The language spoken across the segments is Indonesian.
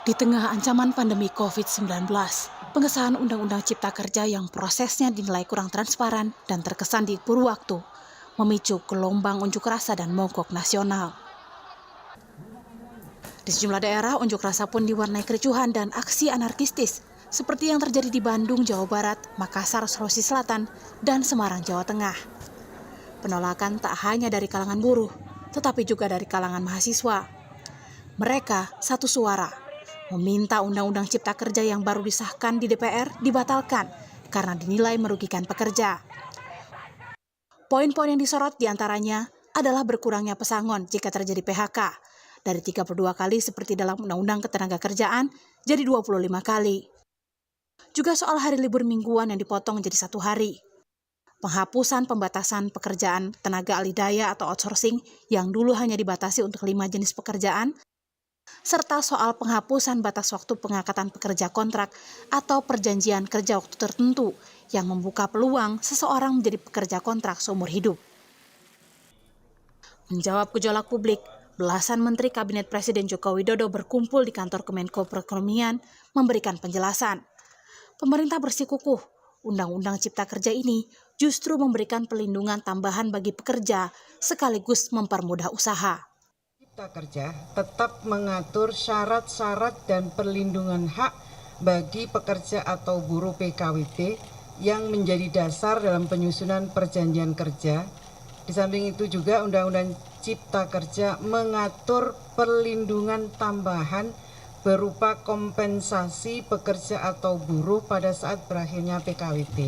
Di tengah ancaman pandemi COVID-19, pengesahan Undang-Undang Cipta Kerja yang prosesnya dinilai kurang transparan dan terkesan diburu waktu, memicu gelombang unjuk rasa dan mogok nasional. Di sejumlah daerah, unjuk rasa pun diwarnai kericuhan dan aksi anarkistis, seperti yang terjadi di Bandung, Jawa Barat, Makassar, Sulawesi Selatan, dan Semarang, Jawa Tengah. Penolakan tak hanya dari kalangan buruh, tetapi juga dari kalangan mahasiswa. Mereka satu suara, meminta Undang-Undang Cipta Kerja yang baru disahkan di DPR dibatalkan karena dinilai merugikan pekerja. Poin-poin yang disorot diantaranya adalah berkurangnya pesangon jika terjadi PHK, dari 32 kali seperti dalam Undang-Undang Ketenagakerjaan jadi 25 kali. Juga soal hari libur mingguan yang dipotong jadi 1 hari. Penghapusan pembatasan pekerjaan tenaga alih daya atau outsourcing yang dulu hanya dibatasi untuk 5 jenis pekerjaan, serta soal penghapusan batas waktu pengangkatan pekerja kontrak atau perjanjian kerja waktu tertentu yang membuka peluang seseorang menjadi pekerja kontrak seumur hidup. Menjawab gejolak publik, belasan Menteri Kabinet Presiden Joko Widodo berkumpul di kantor Kemenko Perekonomian memberikan penjelasan. Pemerintah bersikukuh, Undang-Undang Cipta Kerja ini justru memberikan perlindungan tambahan bagi pekerja sekaligus mempermudah usaha. Cipta Kerja tetap mengatur syarat-syarat dan perlindungan hak bagi pekerja atau buruh PKWT yang menjadi dasar dalam penyusunan perjanjian kerja. Di samping itu juga Undang-Undang Cipta Kerja mengatur perlindungan tambahan berupa kompensasi pekerja atau buruh pada saat berakhirnya PKWT.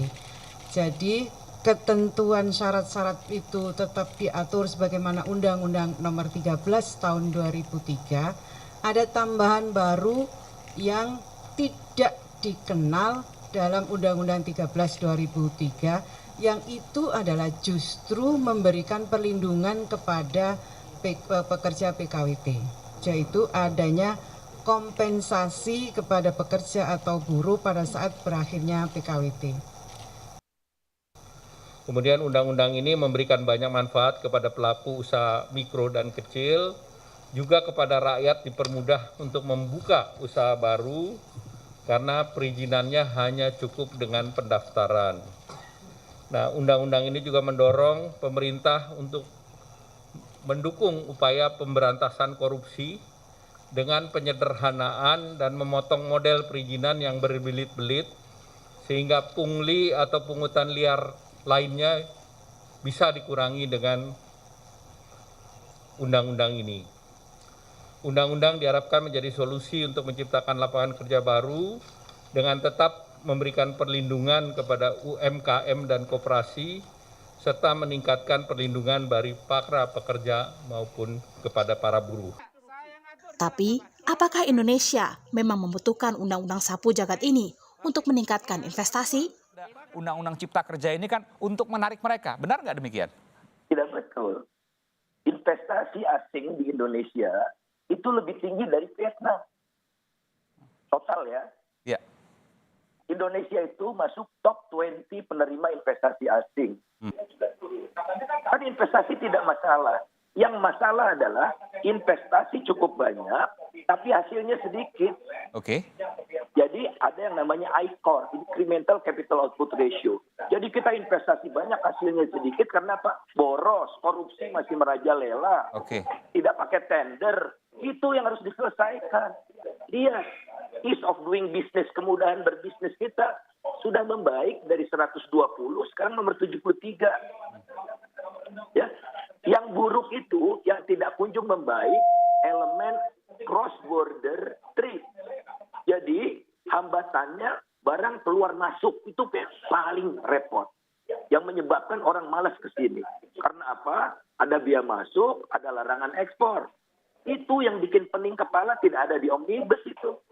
Jadi ketentuan syarat-syarat itu tetap diatur sebagaimana Undang-Undang Nomor 13 Tahun 2003. Ada tambahan baru yang tidak dikenal dalam Undang-Undang 13 2003, yang itu adalah justru memberikan perlindungan kepada pekerja PKWT, yaitu adanya kompensasi kepada pekerja atau buruh pada saat berakhirnya PKWT. Kemudian undang-undang ini memberikan banyak manfaat kepada pelaku usaha mikro dan kecil, juga kepada rakyat dipermudah untuk membuka usaha baru karena perizinannya hanya cukup dengan pendaftaran. Nah, undang-undang ini juga mendorong pemerintah untuk mendukung upaya pemberantasan korupsi dengan penyederhanaan dan memotong model perizinan yang berbelit-belit sehingga pungli atau pungutan liar lainnya bisa dikurangi dengan undang-undang ini. Undang-undang diharapkan menjadi solusi untuk menciptakan lapangan kerja baru dengan tetap memberikan perlindungan kepada UMKM dan koperasi serta meningkatkan perlindungan bagi para pekerja maupun kepada para buruh. Tapi, apakah Indonesia memang membutuhkan undang-undang sapu jagat ini untuk meningkatkan investasi? Undang-undang Cipta Kerja ini kan untuk menarik mereka, benar nggak demikian? Tidak betul. Investasi asing di Indonesia itu lebih tinggi dari Vietnam. Total ya. Ya. Indonesia itu masuk top 20 penerima investasi asing. Kan investasi tidak masalah. Yang masalah adalah investasi cukup banyak, tapi hasilnya sedikit. Oke. Jadi ada yang namanya ICOR, Incremental Capital Output Ratio. Jadi kita investasi banyak, hasilnya sedikit karena apa? Boros, korupsi masih merajalela. Oke. Tidak pakai tender. Itu yang harus diselesaikan. Lihat, ease of doing business, kemudahan berbisnis kita sudah membaik dari 120, sekarang nomor 73. Ya. Yang buruk itu, yang tidak kunjung membaik, elemen cross-border trade. Jadi, hambatannya barang keluar masuk, itu paling repot. Yang menyebabkan orang malas ke sini. Karena apa? Ada biaya masuk, ada larangan ekspor. Itu yang bikin pening kepala tidak ada di omnibus itu.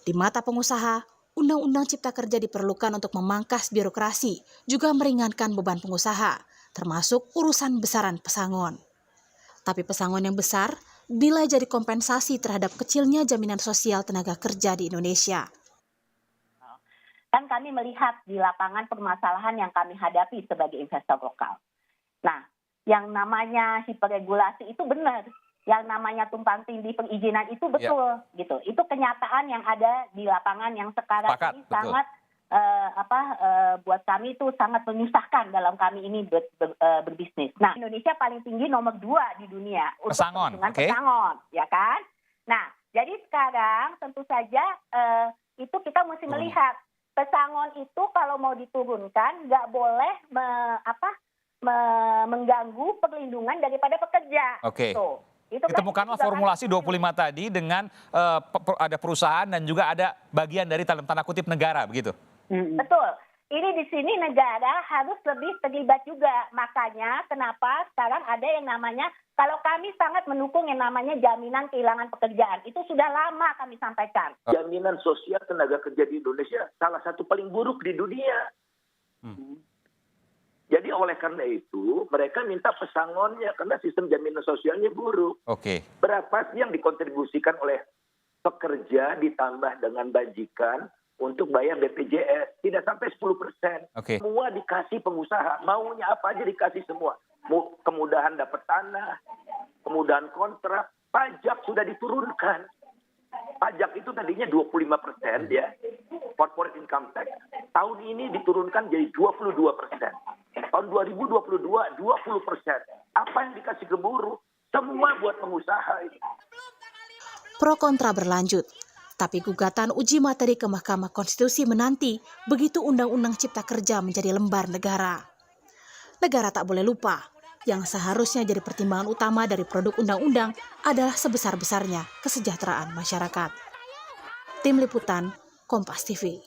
Di mata pengusaha, Undang-Undang Cipta Kerja diperlukan untuk memangkas birokrasi, juga meringankan beban pengusaha, termasuk urusan besaran pesangon. Tapi pesangon yang besar dinilai jadi kompensasi terhadap kecilnya jaminan sosial tenaga kerja di Indonesia. Kan kami melihat di lapangan permasalahan yang kami hadapi sebagai investor lokal. Nah, yang namanya hiperregulasi itu benar. yang namanya tumpang tindih perizinan itu betul gitu. Itu kenyataan yang ada di lapangan yang sekarang Sepakat, ini betul. sangat buat kami itu sangat menyusahkan dalam kami ini berbisnis. Nah, Indonesia paling tinggi nomor 2 di dunia untuk Pesangon, perhitungan oke. pesangon, ya kan? Nah, jadi sekarang tentu saja itu kita mesti melihat pesangon itu kalau mau diturunkan nggak boleh mengganggu perlindungan daripada pekerja. Oke. Tuh. Itu kan Ditemukanlah juga formulasi kan 25 tadi dengan ada perusahaan dan juga ada bagian dari dalam tanda kutip negara, begitu? Betul. Ini di sini negara harus lebih terlibat juga. Makanya kenapa sekarang ada yang namanya, kalau kami sangat mendukung yang namanya jaminan kehilangan pekerjaan. Itu sudah lama kami sampaikan. Jaminan sosial tenaga kerja di Indonesia salah satu paling buruk di dunia. Jadi oleh karena itu mereka minta pesangonnya karena sistem jaminan sosialnya buruk. Oke. Berapa sih yang dikontribusikan oleh pekerja ditambah dengan bajikan untuk bayar BPJS? Tidak sampai 10%. Oke. Semua dikasih pengusaha. Maunya apa aja dikasih semua. Kemudahan dapat tanah, kemudahan kontrak, pajak sudah diturunkan. Pajak itu tadinya 25% ya, corporate income tax. Tahun ini diturunkan jadi 22%. Tahun 2022, 20%. Apa yang dikasih ke buruh? Semua buat pengusaha ini. Pro kontra berlanjut, tapi gugatan uji materi ke Mahkamah Konstitusi menanti begitu Undang-Undang Cipta Kerja menjadi lembar negara. Negara tak boleh lupa, yang seharusnya jadi pertimbangan utama dari produk undang-undang adalah sebesar-besarnya kesejahteraan masyarakat. Tim Liputan, Kompas TV.